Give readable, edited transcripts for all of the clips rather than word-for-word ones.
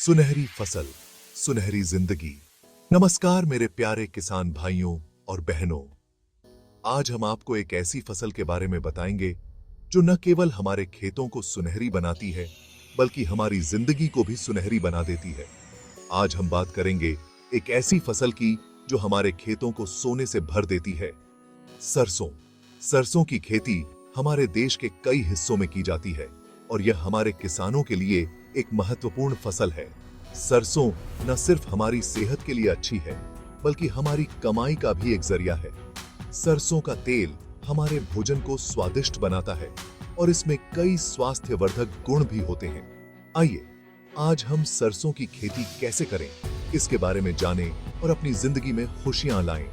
सुनहरी फसल, सुनहरी जिंदगी। नमस्कार मेरे प्यारे किसान भाइयों और बहनों। आज हम आपको एक ऐसी फसल के बारे में बताएंगे जो न केवल हमारे खेतों को सुनहरी बनाती है, बल्कि हमारी जिंदगी को भी सुनहरी बना देती है। आज हम बात करेंगे एक ऐसी फसल की जो हमारे खेतों को सोने से भर देती है। सरसों। सरसों की खेती हमारे देश के कई हिस्सों में की जाती है और यह हमारे किसानों के लिए एक महत्वपूर्ण फसल है। सरसों न सिर्फ हमारी सेहत के लिए अच्छी है, बल्कि हमारी कमाई का भी एक जरिया है। सरसों का तेल हमारे भोजन को स्वादिष्ट बनाता है और इसमें कई स्वास्थ्यवर्धक गुण भी होते हैं। आइए आज हम सरसों की खेती कैसे करें, इसके बारे में जानें और अपनी जिंदगी में खुशियां लाएं।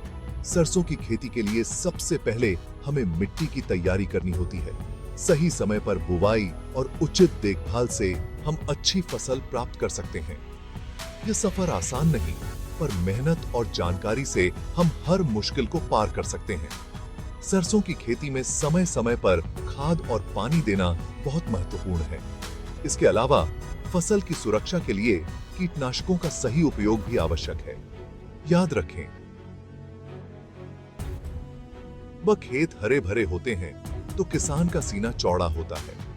सरसों की खेती के लिए सबसे पहले हमें मिट्टी की तैयारी करनी होती है। सही समय पर बुवाई और उचित देखभाल से हम अच्छी फसल प्राप्त कर सकते हैं। यह सफर आसान नहीं, पर मेहनत और जानकारी से हम हर मुश्किल को पार कर सकते हैं। सरसों की खेती में समय समय पर खाद और पानी देना बहुत महत्वपूर्ण है। इसके अलावा फसल की सुरक्षा के लिए कीटनाशकों का सही उपयोग भी आवश्यक है। याद रखें, वह खेत हरे भरे होते हैं तो किसान का सीना चौड़ा होता है।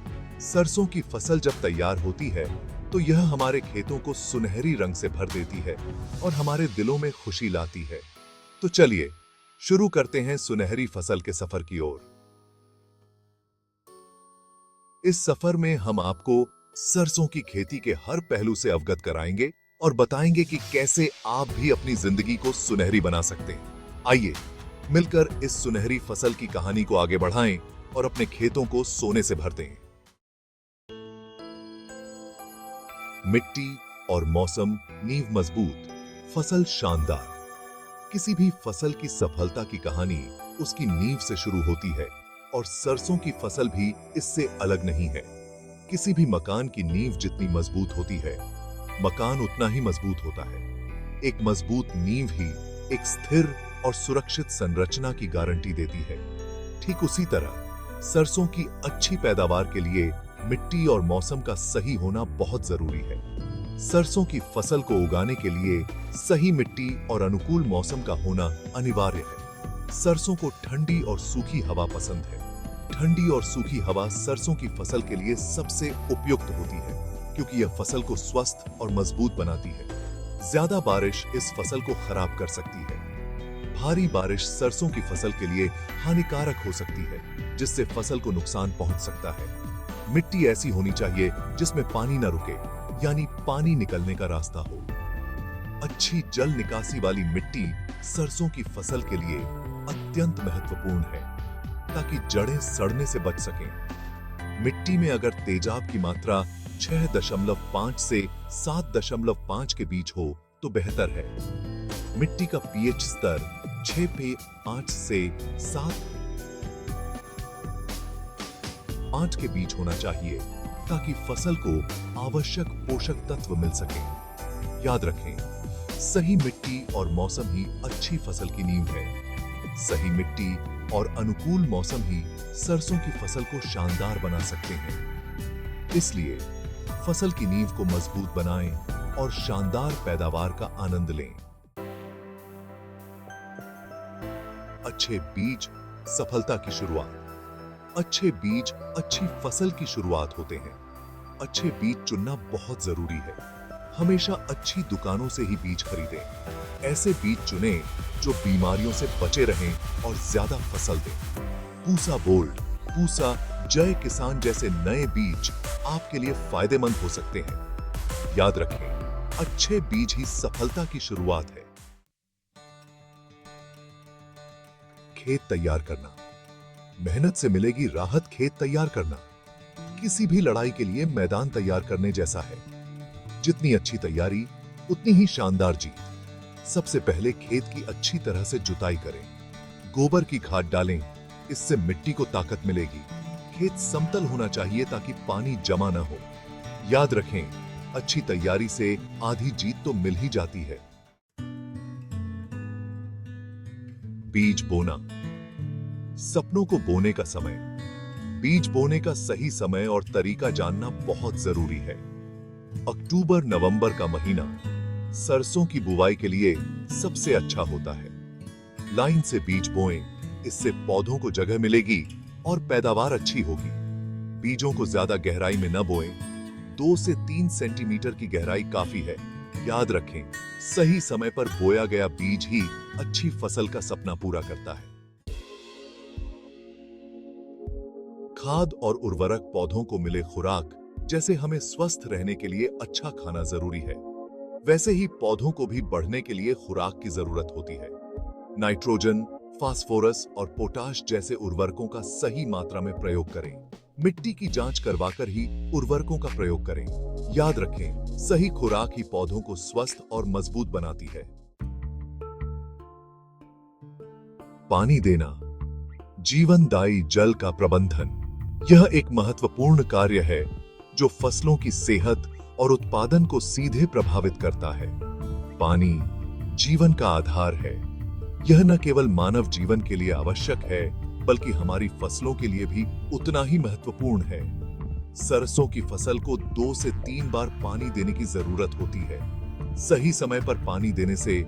सरसों की फसल जब तैयार होती है तो यह हमारे खेतों को सुनहरी रंग से भर देती है और हमारे दिलों में खुशी लाती है। तो चलिए शुरू करते हैं सुनहरी फसल के सफर की ओर। इस सफर में हम आपको सरसों की खेती के हर पहलू से अवगत कराएंगे और बताएंगे कि कैसे आप भी अपनी जिंदगी को सुनहरी बना सकते हैं। आइए मिलकर इस सुनहरी फसल की कहानी को आगे बढ़ाएं और अपने खेतों को सोने से भर दें। मिट्टी और मौसम नींव मजबूत, फसल शानदार। किसी भी फसल की सफलता की कहानी उसकी नींव से शुरू होती है और सरसों की फसल भी इससे अलग नहीं है। किसी भी मकान की नींव जितनी मजबूत होती है, मकान उतना ही मजबूत होता है। एक मजबूत नींव ही एक स्थिर और सुरक्षित संरचना की गारंटी देती है। ठीक उसी तरह सरसों की अच्छी पैदावार के लिए मिट्टी और मौसम का सही होना बहुत जरूरी है। सरसों की फसल को उगाने के लिए सही मिट्टी और अनुकूल मौसम का होना अनिवार्य है। सरसों को ठंडी और सूखी हवा पसंद है। ठंडी और सूखी हवा सरसों की फसल के लिए सबसे उपयुक्त होती है, क्योंकि यह फसल को स्वस्थ और मजबूत बनाती है। ज्यादा बारिश इस फसल को खराब कर सकती है। भारी बारिश सरसों की फसल के लिए हानिकारक हो सकती है, जिससे फसल को नुकसान पहुंच सकता है। मिट्टी ऐसी होनी चाहिए जिसमें पानी न रुके, यानी पानी निकलने का रास्ता हो। अच्छी जल निकासी वाली मिट्टी सरसों की फसल के लिए अत्यंत महत्वपूर्ण है, ताकि जड़ें सड़ने से बच सकें। मिट्टी में अगर तेजाब की मात्रा 6.5 से 7.5 के बीच हो तो बेहतर है। मिट्टी का पीएच स्तर 6.5 से 7.8 के बीच होना चाहिए, ताकि फसल को आवश्यक पोषक तत्व मिल सके। याद रखें, सही मिट्टी और मौसम ही अच्छी फसल की नींव है। सही मिट्टी और अनुकूल मौसम ही सरसों की फसल को शानदार बना सकते हैं। इसलिए फसल की नींव को मजबूत बनाएं और शानदार पैदावार का आनंद लें। अच्छे बीज सफलता की शुरुआत। अच्छे बीज अच्छी फसल की शुरुआत होते हैं। अच्छे बीज चुनना बहुत जरूरी है। हमेशा अच्छी दुकानों से ही बीज खरीदें। ऐसे बीज चुनें जो बीमारियों से बचे रहें और ज्यादा फसल दें। पूसा गोल्ड, पूसा जय किसान जैसे नए बीज आपके लिए फायदेमंद हो सकते हैं। याद रखें, अच्छे बीज ही सफलता की शुरुआत है। खेत तैयार करना। मेहनत से मिलेगी राहत। खेत तैयार करना किसी भी लड़ाई के लिए मैदान तैयार करने जैसा है। जितनी अच्छी तैयारी उतनी ही शानदार जीत। सबसे पहले खेत की अच्छी तरह से जुताई करें। गोबर की खाद डालें, इससे मिट्टी को ताकत मिलेगी। खेत समतल होना चाहिए ताकि पानी जमा न हो। याद रखें, अच्छी तैयारी से आधी जीत तो मिल ही जाती है। बीज बोना। सपनों को बोने का समय। बीज बोने का सही समय और तरीका जानना बहुत जरूरी है। अक्टूबर नवंबर का महीना सरसों की बुवाई के लिए सबसे अच्छा होता है। लाइन से बीज बोएं, इससे पौधों को जगह मिलेगी और पैदावार अच्छी होगी। बीजों को ज्यादा गहराई में न बोएं, 2 से 3 सेंटीमीटर की गहराई काफी है। याद रखें, सही समय पर बोया गया बीज ही अच्छी फसल का सपना पूरा करता है। खाद और उर्वरक पौधों को मिले खुराक, जैसे हमें स्वस्थ रहने के लिए अच्छा खाना जरूरी है, वैसे ही पौधों को भी बढ़ने के लिए खुराक की जरूरत होती है। नाइट्रोजन, फास्फोरस और पोटाश जैसे उर्वरकों का सही मात्रा में प्रयोग करें। मिट्टी की जांच करवाकर ही उर्वरकों का प्रयोग करें। याद रखें, सही खुराक ही पौधों को स्वस्थ और मजबूत बनाती है। पानी देना, जीवनदायी जल का प्रबंधन, यह एक महत्वपूर्ण कार्य है जो फसलों की सेहत और उत्पादन को सीधे प्रभावित करता है। पानी जीवन का आधार है। यह न केवल मानव जीवन के लिए आवश्यक है, बल्कि हमारी फसलों के लिए भी उतना ही महत्वपूर्ण है। सरसों की फसल को 2 से 3 बार पानी देने की जरूरत होती है। सही समय पर पानी देने से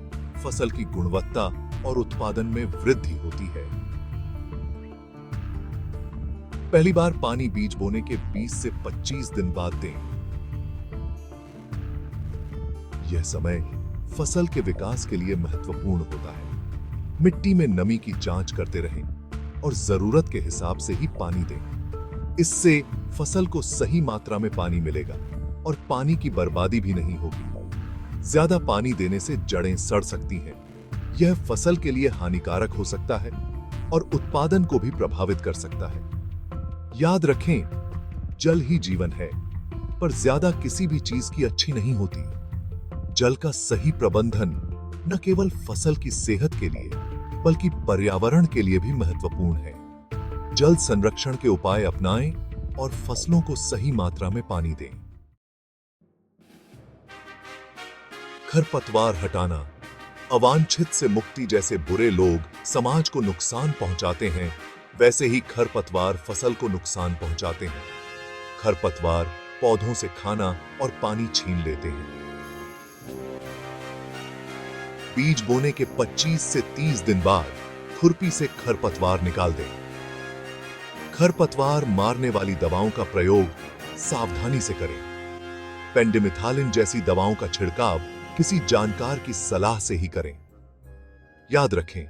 फसल की गुणवत्ता और उत्पादन में वृद्धि होती है। पहली बार पानी बीज बोने के 20 से 25 दिन बाद दें। यह समय फसल के विकास के लिए महत्वपूर्ण होता है। मिट्टी में नमी की जांच करते रहें और जरूरत के हिसाब से ही पानी दें। इससे फसल को सही मात्रा में पानी मिलेगा और पानी की बर्बादी भी नहीं होगी। ज्यादा पानी देने से जड़ें सड़ सकती हैं। यह फसल के लिए हानिकारक हो सकता है और उत्पादन को भी प्रभावित कर सकता है। याद रखें, जल ही जीवन है, पर ज्यादा किसी भी चीज की अच्छी नहीं होती। जल का सही प्रबंधन न केवल फसल की सेहत के लिए, बल्कि पर्यावरण के लिए भी महत्वपूर्ण है। जल संरक्षण के उपाय अपनाएं और फसलों को सही मात्रा में पानी दें। खरपतवार हटाना, अवांछित से मुक्ति जैसे बुरे लोग समाज को नुकसान पहुंचाते हैं, वैसे ही खरपतवार फसल को नुकसान पहुंचाते हैं। खरपतवार पौधों से खाना और पानी छीन लेते हैं। बीज बोने के 25 से 30 दिन बाद खुरपी से खरपतवार निकाल दें। खरपतवार मारने वाली दवाओं का प्रयोग सावधानी से करें। पेंडिमिथालिन जैसी दवाओं का छिड़काव किसी जानकार की सलाह से ही करें। याद रखें,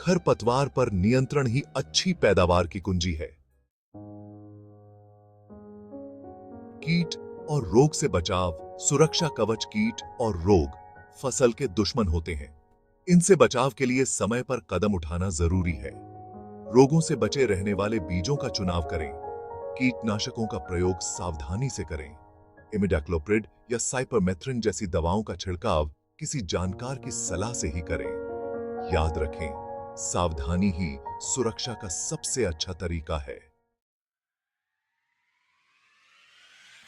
खरपतवार पर नियंत्रण ही अच्छी पैदावार की कुंजी है। कीट और रोग से बचाव, सुरक्षा कवच। कीट और रोग फसल के दुश्मन होते हैं। इनसे बचाव के लिए समय पर कदम उठाना जरूरी है। रोगों से बचे रहने वाले बीजों का चुनाव करें। कीटनाशकों का प्रयोग सावधानी से करें। इमिडाक्लोप्रिड या साइपरमेथ्रिन जैसी दवाओं का छिड़काव किसी जानकार की सलाह से ही करें। याद रखें, सावधानी ही सुरक्षा का सबसे अच्छा तरीका है।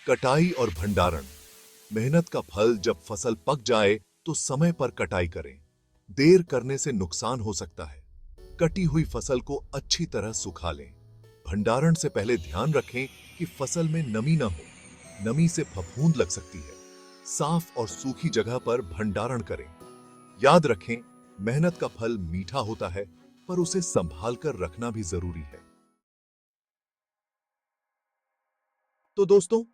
कटाई और भंडारण, मेहनत का फल जब फसल पक जाए तो समय पर कटाई करें। देर करने से नुकसान हो सकता है। कटी हुई फसल को अच्छी तरह सुखा लें। भंडारण से पहले ध्यान रखें कि फसल में नमी न हो। नमी से फफूंद लग सकती है। साफ और सूखी जगह पर भंडारण करें। याद रखें, मेहनत का फल मीठा होता है, पर उसे संभाल कर रखना भी जरूरी है। तो दोस्तों,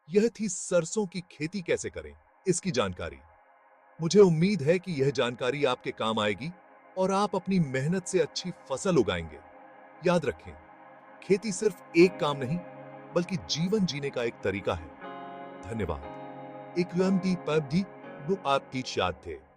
यह थी सरसों की खेती कैसे करें इसकी जानकारी। मुझे उम्मीद है कि यह जानकारी आपके काम आएगी और आप अपनी मेहनत से अच्छी फसल उगाएंगे। याद रखें, खेती सिर्फ एक काम नहीं, बल्कि जीवन जीने का एक तरीका है। धन्यवाद। एक आपकी याद थे।